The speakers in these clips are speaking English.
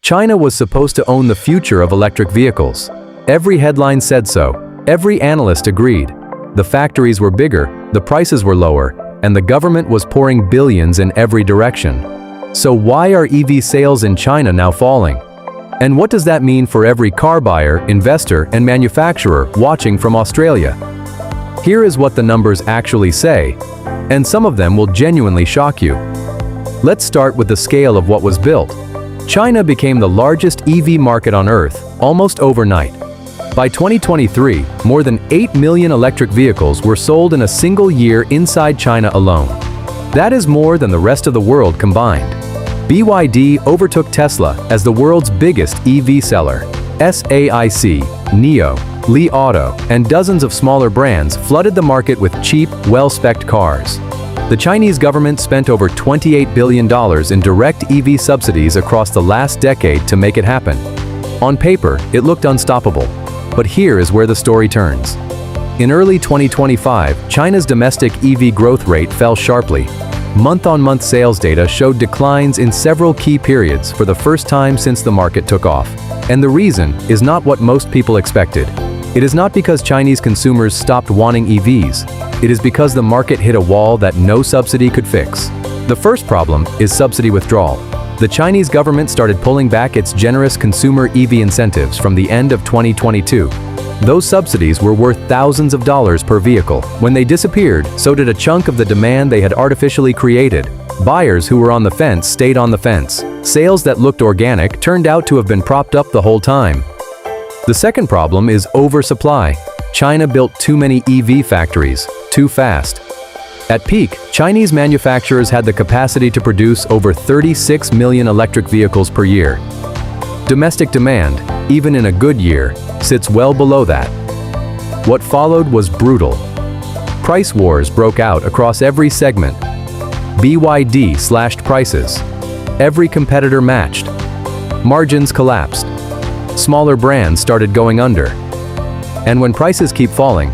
China was supposed to own the future of electric vehicles. Every headline said so. Every analyst agreed. The factories were bigger, the prices were lower, and the government was pouring billions in every direction. So why are EV sales in China now falling? And what does that mean for every car buyer, investor, and manufacturer watching from Australia? Here is what the numbers actually say, and some of them will genuinely shock you. Let's start with the scale of what was built. China became the largest EV market on Earth almost overnight. By 2023, more than 8 million electric vehicles were sold in a single year inside China alone. That is more than the rest of the world combined. BYD overtook Tesla as the world's biggest EV seller. SAIC, NIO, Li Auto, and dozens of smaller brands flooded the market with cheap, well-spec'd cars. The Chinese government spent over $28 billion in direct EV subsidies across the last decade to make it happen. On paper, it looked unstoppable. But here is where the story turns. In early 2025, China's domestic EV growth rate fell sharply. Month-on-month sales data showed declines in several key periods for the first time since the market took off. And the reason is not what most people expected. It is not because Chinese consumers stopped wanting EVs. It is because the market hit a wall that no subsidy could fix. The first problem is subsidy withdrawal. The Chinese government started pulling back its generous consumer EV incentives from the end of 2022. Those subsidies were worth thousands of dollars per vehicle. When they disappeared, so did a chunk of the demand they had artificially created. Buyers who were on the fence stayed on the fence. Sales that looked organic turned out to have been propped up the whole time. The second problem is oversupply. China built too many EV factories, too fast. At peak, Chinese manufacturers had the capacity to produce over 36 million electric vehicles per year. Domestic demand, even in a good year, sits well below that. What followed was brutal. Price wars broke out across every segment. BYD slashed prices. Every competitor matched. Margins collapsed. Smaller brands started going under. And when prices keep falling,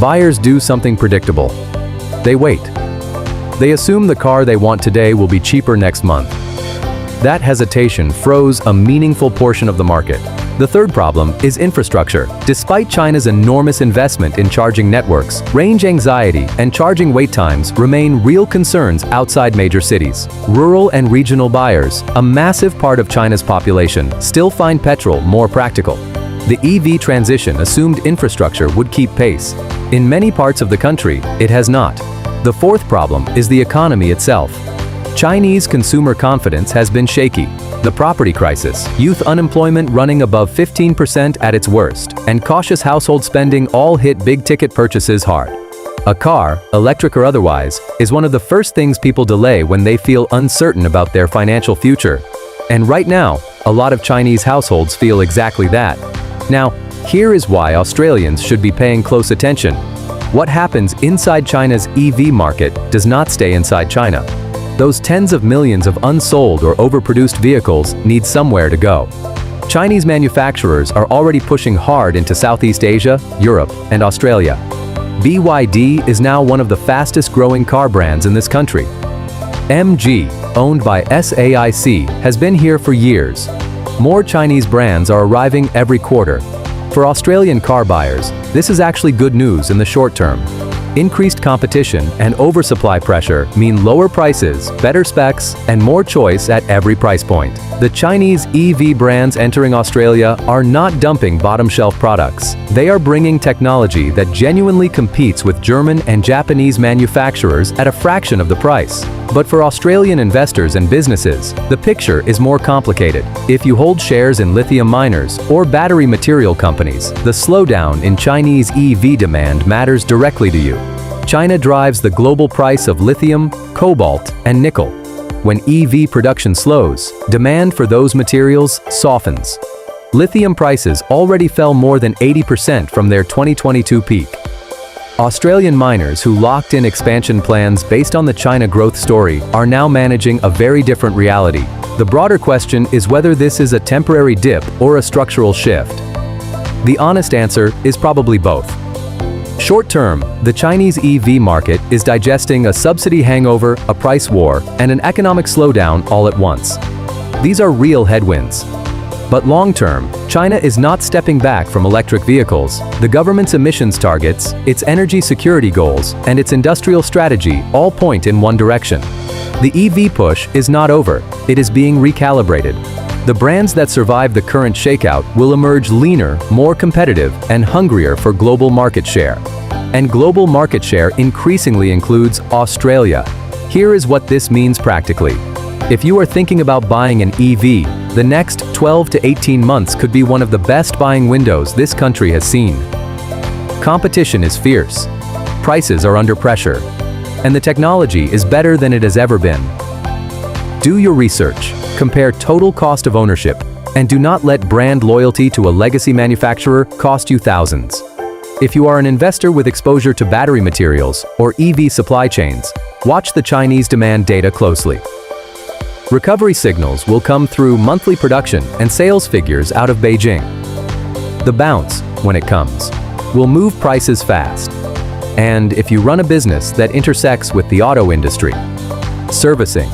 buyers do something predictable. They wait. They assume the car they want today will be cheaper next month. That hesitation froze a meaningful portion of the market. The third problem is infrastructure. Despite China's enormous investment in charging networks, range anxiety and charging wait times remain real concerns outside major cities. Rural and regional buyers, a massive part of China's population, still find petrol more practical. The EV transition assumed infrastructure would keep pace. In many parts of the country, it has not. The fourth problem is the economy itself. Chinese consumer confidence has been shaky. The property crisis, youth unemployment running above 15% at its worst, and cautious household spending all hit big-ticket purchases hard. A car, electric or otherwise, is one of the first things people delay when they feel uncertain about their financial future. And right now, a lot of Chinese households feel exactly that. Now, here is why Australians should be paying close attention. What happens inside China's EV market does not stay inside China. Those tens of millions of unsold or overproduced vehicles need somewhere to go. Chinese manufacturers are already pushing hard into Southeast Asia, Europe, and Australia. BYD is now one of the fastest growing car brands in this country. MG, owned by SAIC, has been here for years. More Chinese brands are arriving every quarter. For Australian car buyers, this is actually good news in the short term. Increased competition and oversupply pressure mean lower prices, better specs, and more choice at every price point. The Chinese EV brands entering Australia are not dumping bottom-shelf products. They are bringing technology that genuinely competes with German and Japanese manufacturers at a fraction of the price. But for Australian investors and businesses, the picture is more complicated. If you hold shares in lithium miners or battery material companies, the slowdown in Chinese EV demand matters directly to you. China drives the global price of lithium, cobalt, and nickel. When EV production slows, demand for those materials softens. Lithium prices already fell more than 80% from their 2022 peak. Australian miners who locked in expansion plans based on the China growth story are now managing a very different reality. The broader question is whether this is a temporary dip or a structural shift. The honest answer is probably both. Short term, the Chinese EV market is digesting a subsidy hangover, a price war, and an economic slowdown all at once. These are real headwinds. But long-term, China is not stepping back from electric vehicles. The government's emissions targets, its energy security goals, and its industrial strategy all point in one direction. The EV push is not over, it is being recalibrated. The brands that survive the current shakeout will emerge leaner, more competitive, and hungrier for global market share. And global market share increasingly includes Australia. Here is what this means practically. If you are thinking about buying an EV, the next 12 to 18 months could be one of the best buying windows this country has seen. Competition is fierce, prices are under pressure, and the technology is better than it has ever been. Do your research, compare total cost of ownership, and do not let brand loyalty to a legacy manufacturer cost you thousands. If you are an investor with exposure to battery materials or EV supply chains, watch the Chinese demand data closely. Recovery signals will come through monthly production and sales figures out of Beijing. The bounce, when it comes, will move prices fast. And if you run a business that intersects with the auto industry, servicing,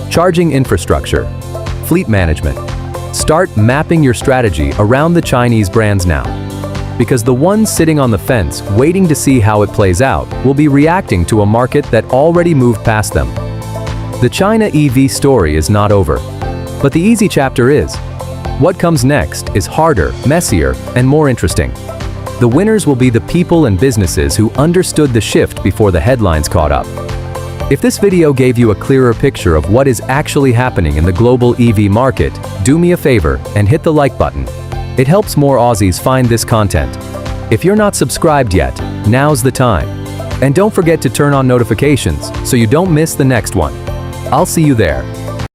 charging infrastructure, fleet management, start mapping your strategy around the Chinese brands now. Because the ones sitting on the fence waiting to see how it plays out will be reacting to a market that already moved past them. The China EV story is not over. But the easy chapter is. What comes next is harder, messier, and more interesting. The winners will be the people and businesses who understood the shift before the headlines caught up. If this video gave you a clearer picture of what is actually happening in the global EV market, do me a favor and hit the like button. It helps more Aussies find this content. If you're not subscribed yet, now's the time. And don't forget to turn on notifications so you don't miss the next one. I'll see you there.